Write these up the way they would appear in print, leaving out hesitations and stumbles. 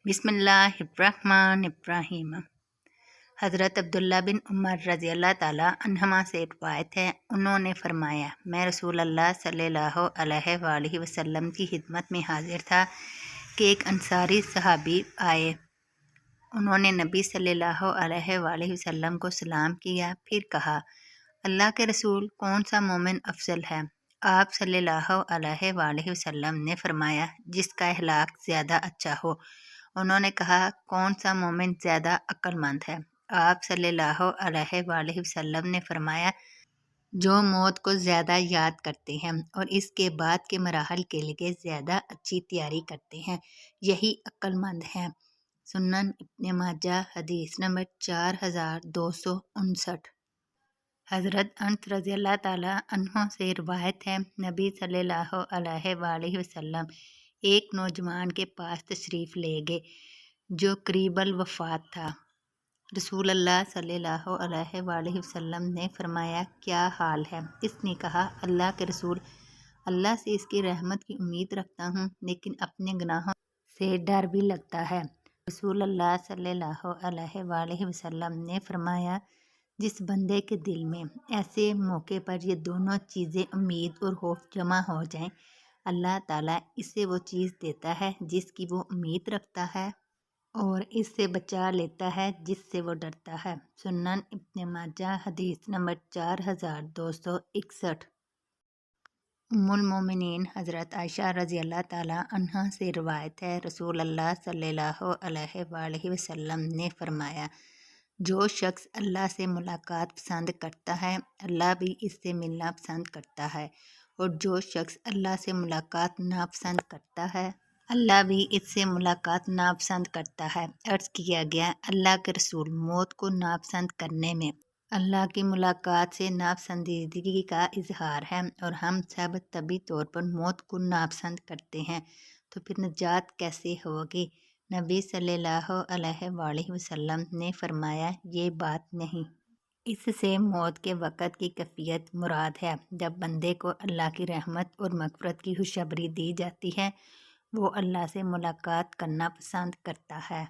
बिस्मिल्लाहिर्रहमानिर्रहीम। हज़रत अब्दुल्ला बिन उमर रज़ी अल्लाह ताला अन्हुमा से रिवायत है, उन्होंने फरमाया, मैं रसूल अल्लाह सल्लल्लाहु अलैहि वसल्लम की खिदमत में हाजिर था कि एक अंसारी सहाबी आए। उन्होंने नबी सल्लल्लाहु अलैहि वसल्लम को सलाम किया, फिर कहा, अल्लाह के रसूल, कौन सा मोमिन अफजल है? आप सल्लल्लाहु अलैहि वसल्लम ने फरमाया, जिसका अखलाक ज़्यादा अच्छा हो। उन्होंने कहा, कौन सा मोमिन ज़्यादा अक्लमंद है? आप सल्लल्लाहु अलैहि वसल्लम ने फरमाया, जो मौत को ज़्यादा याद करते हैं और इसके बाद के मराहल के लिए ज़्यादा अच्छी तैयारी करते हैं, यही अक्लमंद हैं। सुनन इब्न माजा हदीस नंबर 4259। हज़रत अनस रज़ियल्लाहु ताला अन्हु से रिवायत है, नबी सल्लल्लाहु अलैहि वसल्लम एक नौजवान के पास तशरीफ़ ले गए जो करीबल वफ़ात था। रसूल अल्लाह सल्लल्लाहु अलैहि वसल्लम ने फरमाया, क्या हाल है? इसने कहा, अल्लाह के रसूल, अल्लाह से इसकी रहमत की उम्मीद रखता हूँ, लेकिन अपने गुनाहों से डर भी लगता है। रसूल अल्लाह सल्लल्लाहु अलैहि वसल्लम ने फरमाया, जिस बंदे के दिल में ऐसे मौके पर ये दोनों चीज़ें उम्मीद और खौफ जमा हो जाएं, अल्लाह ताला इसे वो चीज़ देता है जिसकी वो उम्मीद रखता है और इससे बचा लेता है जिससे वो डरता है। सुनन इब्न माजा हदीस नंबर 4261। उम्मुल मोमिनीन हज़रत आयशा रज़ी अल्लाह ताला अन्हा से रिवायत है, रसूल अल्लाह सल्लल्लाहु अलैहि वसल्लम ने फरमाया, जो शख्स अल्लाह से मुलाकात पसंद करता है, अल्लाह भी इससे मिलना पसंद करता है, और जो शख्स अल्लाह से मुलाकात नापसंद करता है, अल्लाह भी इससे मुलाकात नापसंद करता है। अर्ज़ किया गया, अल्लाह के रसूल, मौत को नापसंद करने में अल्लाह की मुलाकात से नापसंदीदगी का इजहार है, और हम सब तभी तौर पर मौत को नापसंद करते हैं, तो फिर निजात कैसे होगी? नबी सल्लल्लाहु अलैहि वसल्लम ने फरमाया, ये बात नहीं। इससे मौत के वक़्त की कैफियत मुराद है, जब बंदे को अल्लाह की रहमत और मग़फ़िरत की खुशखबरी दी जाती है, वो अल्लाह से मुलाकात करना पसंद करता है,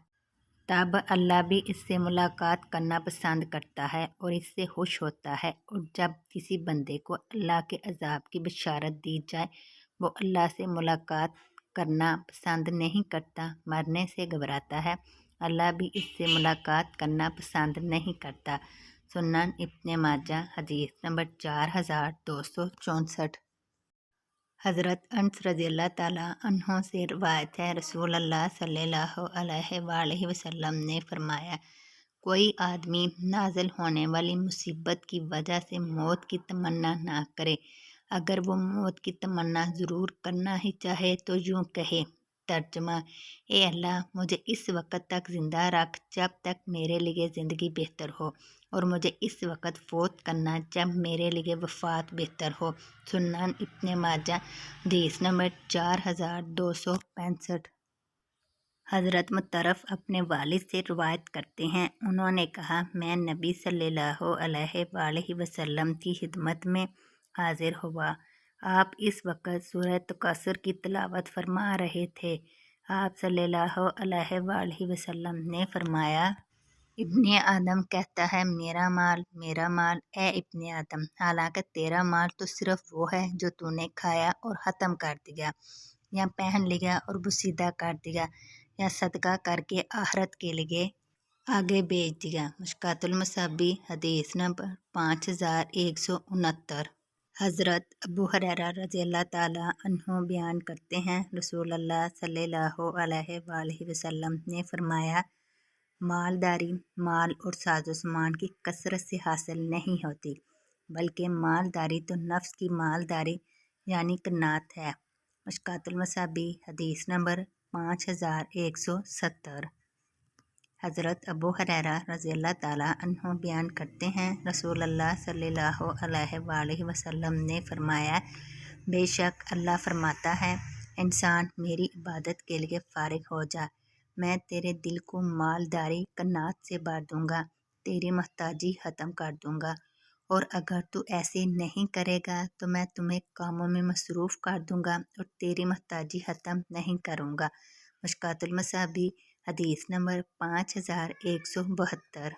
तब अल्लाह भी इससे मुलाकात करना पसंद करता है और इससे खुश होता है। और जब किसी बंदे को अल्लाह के अज़ाब की बशारत दी जाए, वो अल्लाह से मुलाकात करना पसंद नहीं करता, मरने से घबराता है, अल्लाह भी इससे मुलाकात करना पसंद नहीं करता। सुनन इब्न माजा हदीस नंबर 4264। हज़रत अनस रज़ियल्लाहु ताला अन्हु से रिवायत है, रसूल अल्लाह सल्लल्लाहु अलैहि वसल्लम ने फरमाया, कोई आदमी नाज़िल होने वाली मुसीबत की वजह से मौत की तमन्ना ना करे। अगर वो मौत की तमन्ना ज़रूर करना ही चाहे तो यूँ कहे, तर्जमा, ए अल्लाह, मुझे इस वक़्त तक ज़िंदा रख जब तक मेरे लिए ज़िंदगी बेहतर हो, और मुझे इस वक़्त फ़ौत करना जब मेरे लिए वफ़ात बेहतर हो। सुनन इब्न माजा हदीस नंबर 4265। हज़रत मुतरफ़ अपने वालिद से रिवायत करते हैं, उन्होंने कहा, मैं नबी सल्लल्लाहु अलैहि वसल्लम की खिदमत में हाजिर हुआ। आप इस वक़्त सूरह तकासुर की तिलावत फरमा रहे थे। आप सल्लल्लाहु अलैहि वसल्लम ने फरमाया, इब्ने आदम कहता है, मेरा माल, ए इब्ने आदम, हालांकि तेरा माल तो सिर्फ वो है जो तूने खाया और ख़त्म कर दिया, या पहन लिया और बुसीदा कर दिया, या सदका करके आखिरत के लिए आगे भेज दिया। मुश्कातुल मसाबी हदीस नंबर 5169। हज़रत अबू हुरैरा रज़ी अल्लाह ताला अन्हु बयान करते हैं, रसूल अल्लाह सल्लल्लाहु अलैहि वसल्लम ने फरमाया, मालदारी माल और साजो सामान की कसरत से हासिल नहीं होती, बल्कि मालदारी तो नफ्स की मालदारी यानी कनात है। मुश्कातुल मसाबी हदीस नंबर 5170। हज़रत अबू हुरैरा रज़ी अल्लाह ताला अन्हु बयान करते हैं, रसूल अल्लाह सल्लल्लाहु अलैहि वसल्लम ने फरमाया, बेशक अल्लाह फरमाता है, इंसान मेरी इबादत के लिए फ़ारिग हो जा, मैं तेरे दिल को मालदारी कनात से भर दूँगा, तेरी मोहताजी ख़त्म कर दूँगा, और अगर तू ऐसे नहीं करेगा तो मैं तुम्हें कामों में मसरूफ़ कर दूँगा और तेरी मोहताजी ख़त्म नहीं करूँगा। मुश्कातुल मसाबी حدیث نمبر 5172۔